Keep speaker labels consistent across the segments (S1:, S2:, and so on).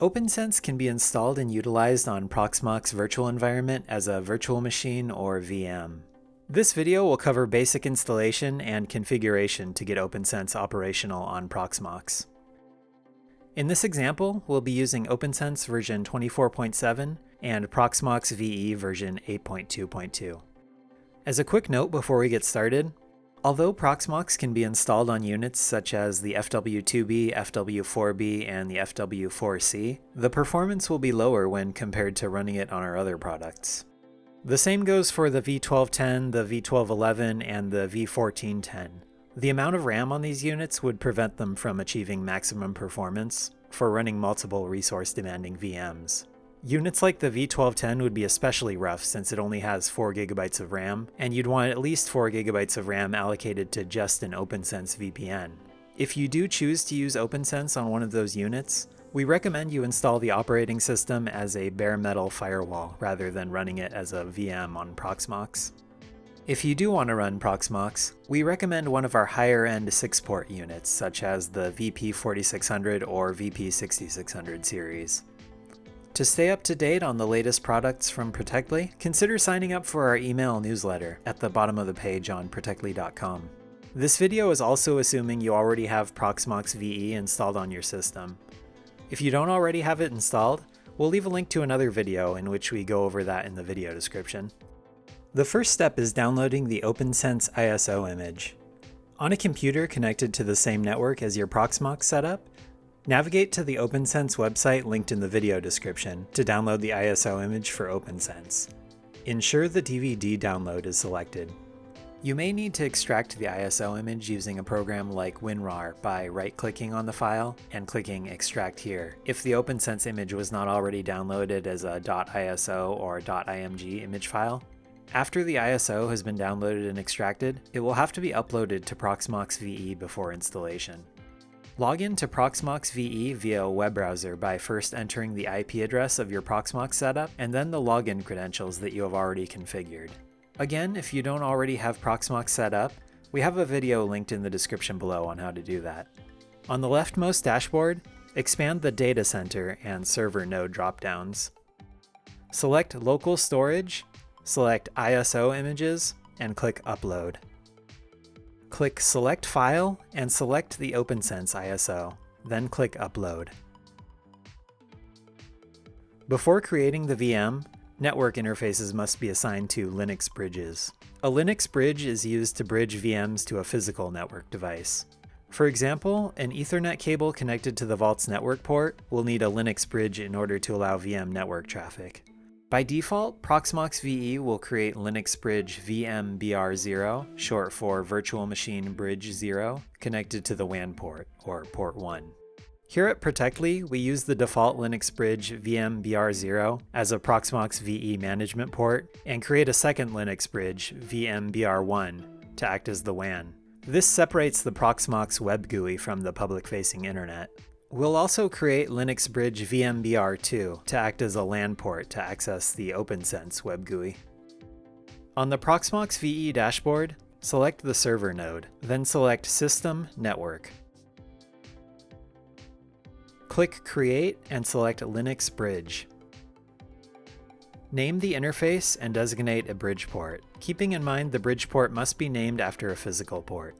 S1: OPNsense can be installed and utilized on Proxmox Virtual Environment as a virtual machine or VM. This video will cover basic installation and configuration to get OPNsense operational on Proxmox. In this example, we'll be using OPNsense version 24.7 and Proxmox VE version 8.2.2. As a quick note before we get started, although Proxmox can be installed on units such as the FW2B, FW4B, and the FW4C, the performance will be lower when compared to running it on our other products. The same goes for the V1210, the V1211, and the V1410. The amount of RAM on these units would prevent them from achieving maximum performance for running multiple resource-demanding VMs. Units like the V1210 would be especially rough since it only has 4 GB of RAM, and you'd want at least 4 GB of RAM allocated to just an OPNsense VPN. If you do choose to use OPNsense on one of those units, we recommend you install the operating system as a bare metal firewall rather than running it as a VM on Proxmox. If you do want to run Proxmox, we recommend one of our higher-end 6-port units such as the VP4600 or VP6600 series. To stay up to date on the latest products from Protectli, consider signing up for our email newsletter at the bottom of the page on protectli.com. This video is also assuming you already have Proxmox VE installed on your system. If you don't already have it installed, we'll leave a link to another video in which we go over that in the video description. The first step is downloading the OPNsense ISO image. On a computer connected to the same network as your Proxmox setup, navigate to the OPNsense website linked in the video description to download the ISO image for OPNsense. Ensure the DVD download is selected. You may need to extract the ISO image using a program like WinRAR by right-clicking on the file and clicking Extract Here if the OPNsense image was not already downloaded as a .iso or .img image file. After the ISO has been downloaded and extracted, it will have to be uploaded to Proxmox VE before installation. Log in to Proxmox VE via a web browser by first entering the IP address of your Proxmox setup and then the login credentials that you have already configured. Again, if you don't already have Proxmox set up, we have a video linked in the description below on how to do that. On the leftmost dashboard, expand the Data Center and Server node dropdowns. Select Local Storage, select ISO Images, and click Upload. Click Select File and select the OPNsense ISO, then click Upload. Before creating the VM, network interfaces must be assigned to Linux bridges. A Linux bridge is used to bridge VMs to a physical network device. For example, an Ethernet cable connected to the Vault's network port will need a Linux bridge in order to allow VM network traffic. By default, Proxmox VE will create Linux bridge VMBR0, short for Virtual Machine Bridge 0, connected to the WAN port, or port 1. Here at Protectli, we use the default Linux bridge VMBR0 as a Proxmox VE management port, and create a second Linux bridge VMBR1 to act as the WAN. This separates the Proxmox web GUI from the public-facing internet. We'll also create Linux bridge VMBR2 to act as a LAN port to access the OPNsense web GUI. On the Proxmox VE dashboard, select the server node, then select System Network. Click Create and select Linux Bridge. Name the interface and designate a bridge port, keeping in mind the bridge port must be named after a physical port.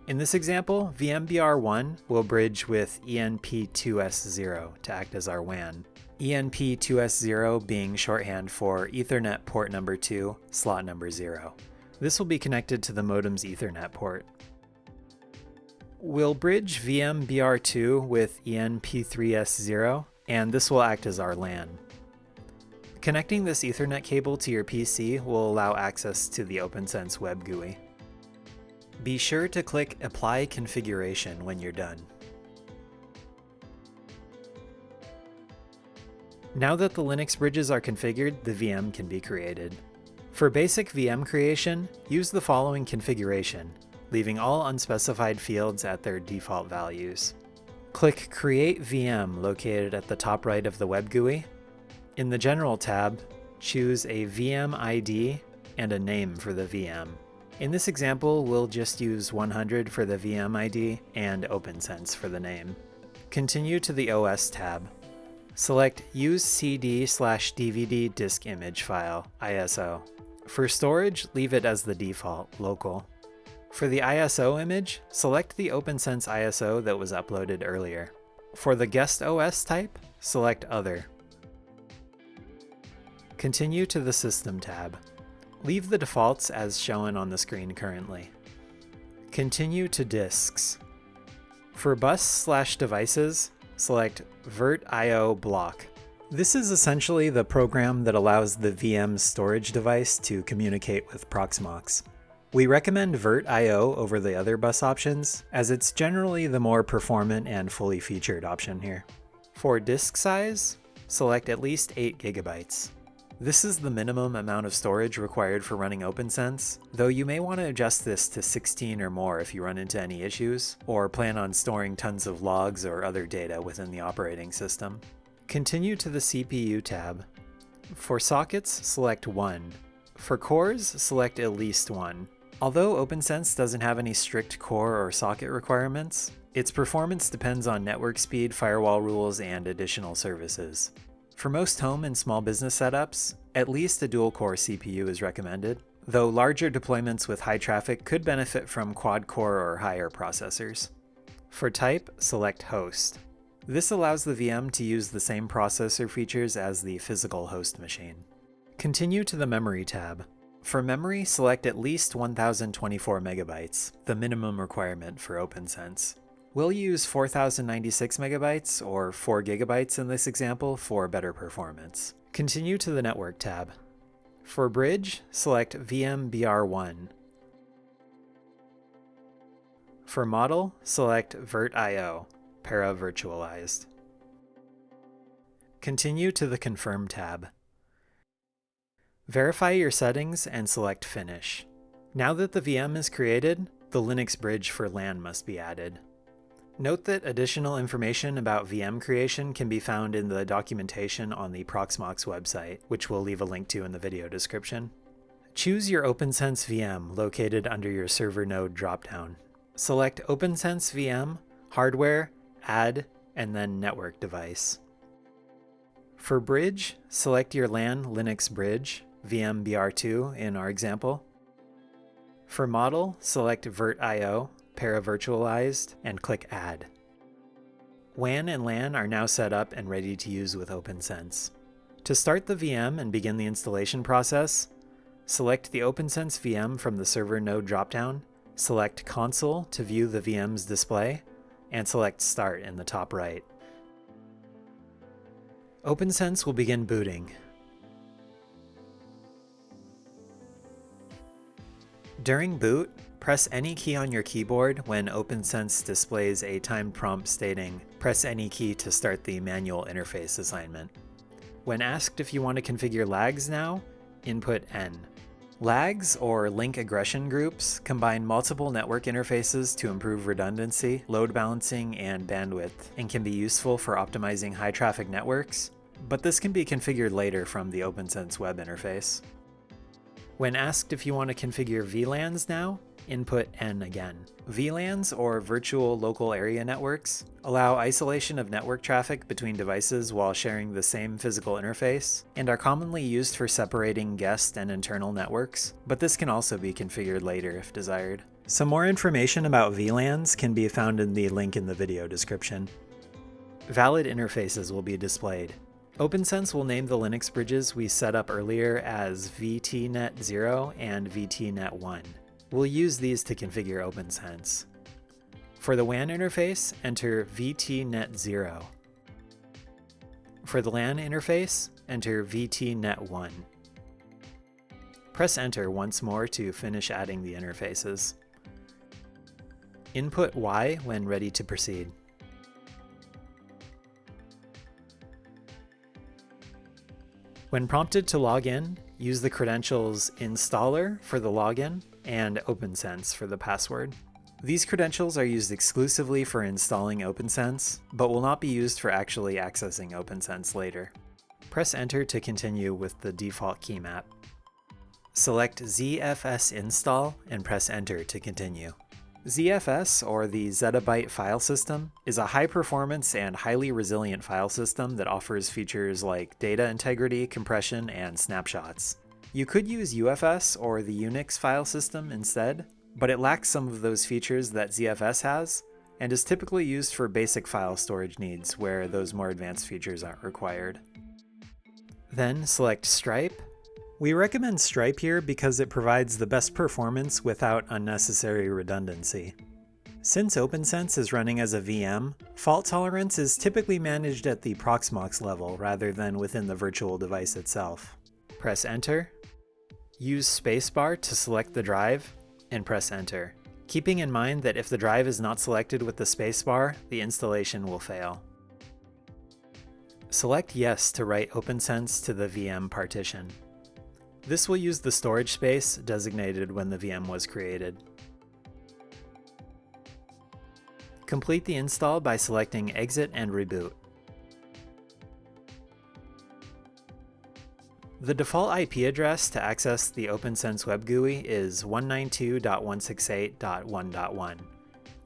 S1: In this example, VMBR1 will bridge with ENP2S0 to act as our WAN, ENP2S0 being shorthand for Ethernet port number 2, slot number 0. This will be connected to the modem's Ethernet port. We'll bridge VMBR2 with ENP3S0, and this will act as our LAN. Connecting this Ethernet cable to your PC will allow access to the OPNsense web GUI. Be sure to click Apply Configuration when you're done. Now that the Linux bridges are configured, the VM can be created. For basic VM creation, use the following configuration, leaving all unspecified fields at their default values. Click Create VM located at the top right of the web GUI. In the General tab, choose a VM ID and a name for the VM. In this example, we'll just use 100 for the VM ID and OPNsense for the name. Continue to the OS tab. Select Use CD/DVD disk image file, ISO. For storage, leave it as the default, local. For the ISO image, select the OPNsense ISO that was uploaded earlier. For the guest OS type, select Other. Continue to the System tab. Leave the defaults as shown on the screen currently. Continue to Disks. For bus/devices, select VirtIO block. This is essentially the program that allows the VM's storage device to communicate with Proxmox. We recommend VirtIO over the other bus options, as it's generally the more performant and fully featured option here. For disk size, select at least 8 GB. This is the minimum amount of storage required for running OPNsense, though you may want to adjust this to 16 or more if you run into any issues, or plan on storing tons of logs or other data within the operating system. Continue to the CPU tab. For sockets, select 1. For cores, select at least 1. Although OPNsense doesn't have any strict core or socket requirements, its performance depends on network speed, firewall rules, and additional services. For most home and small business setups, at least a dual-core CPU is recommended, though larger deployments with high traffic could benefit from quad-core or higher processors. For type, select Host. This allows the VM to use the same processor features as the physical host machine. Continue to the Memory tab. For memory, select at least 1024 MB, the minimum requirement for OPNsense. We'll use 4096 MB or 4 GB in this example for better performance. Continue to the Network tab. For bridge, select VMBR1. For model, select VirtIO, para-virtualized. Continue to the Confirm tab. Verify your settings and select Finish. Now that the VM is created, the Linux bridge for LAN must be added. Note that additional information about VM creation can be found in the documentation on the Proxmox website, which we'll leave a link to in the video description. Choose your OPNsense VM located under your server node dropdown. Select OPNsense VM, Hardware, Add, and then Network Device. For bridge, select your LAN Linux bridge, VMBR2 in our example. For model, select VirtIO, para-virtualized, and click Add. WAN and LAN are now set up and ready to use with OPNsense. To start the VM and begin the installation process, select the OPNsense VM from the server node dropdown, select Console to view the VM's display, and select Start in the top right. OPNsense will begin booting. During boot, press any key on your keyboard when OPNsense displays a timed prompt stating, "Press any key to start the manual interface assignment." When asked if you want to configure lags now, input N. Lags, or link aggression groups, combine multiple network interfaces to improve redundancy, load balancing, and bandwidth, and can be useful for optimizing high-traffic networks, but this can be configured later from the OPNsense web interface. When asked if you want to configure VLANs now, input N again. VLANs, or virtual local area networks, allow isolation of network traffic between devices while sharing the same physical interface, and are commonly used for separating guest and internal networks, but this can also be configured later if desired. Some more information about VLANs can be found in the link in the video description. Valid interfaces will be displayed. OPNsense will name the Linux bridges we set up earlier as VTnet0 and VTnet1. We'll use these to configure OPNsense. For the WAN interface, enter VTnet0. For the LAN interface, enter VTnet1. Press Enter once more to finish adding the interfaces. Input Y when ready to proceed. When prompted to log in, use the credentials installer for the login and OPNsense for the password. These credentials are used exclusively for installing OPNsense, but will not be used for actually accessing OPNsense later. Press Enter to continue with the default key map. Select ZFS install and press Enter to continue. ZFS, or the Zettabyte file system, is a high-performance and highly resilient file system that offers features like data integrity, compression, and snapshots. You could use UFS or the Unix file system instead, but it lacks some of those features that ZFS has, and is typically used for basic file storage needs where those more advanced features aren't required. Then select Stripe. We recommend Stripe here because it provides the best performance without unnecessary redundancy. Since OPNsense is running as a VM, fault tolerance is typically managed at the Proxmox level rather than within the virtual device itself. Press Enter. Use spacebar to select the drive, and press Enter, keeping in mind that if the drive is not selected with the spacebar, the installation will fail. Select Yes to write OPNsense to the VM partition. This will use the storage space designated when the VM was created. Complete the install by selecting Exit and Reboot. The default IP address to access the OPNsense web GUI is 192.168.1.1.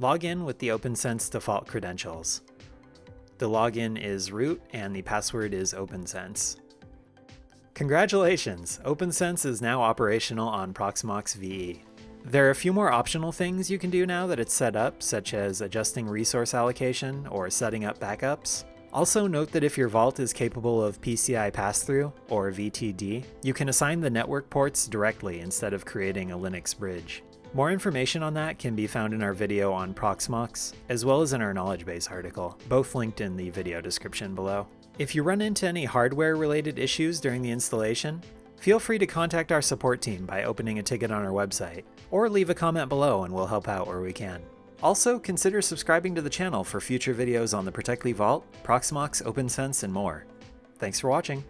S1: Log in with the OPNsense default credentials. The login is root and the password is OPNsense. Congratulations! OPNsense is now operational on Proxmox VE. There are a few more optional things you can do now that it's set up, such as adjusting resource allocation or setting up backups. Also note that if your vault is capable of PCI pass-through, or VTD, you can assign the network ports directly instead of creating a Linux bridge. More information on that can be found in our video on Proxmox, as well as in our knowledge base article, both linked in the video description below. If you run into any hardware-related issues during the installation, feel free to contact our support team by opening a ticket on our website, or leave a comment below and we'll help out where we can. Also, consider subscribing to the channel for future videos on the Protectli Vault, Proxmox, OPNsense, and more. Thanks for watching!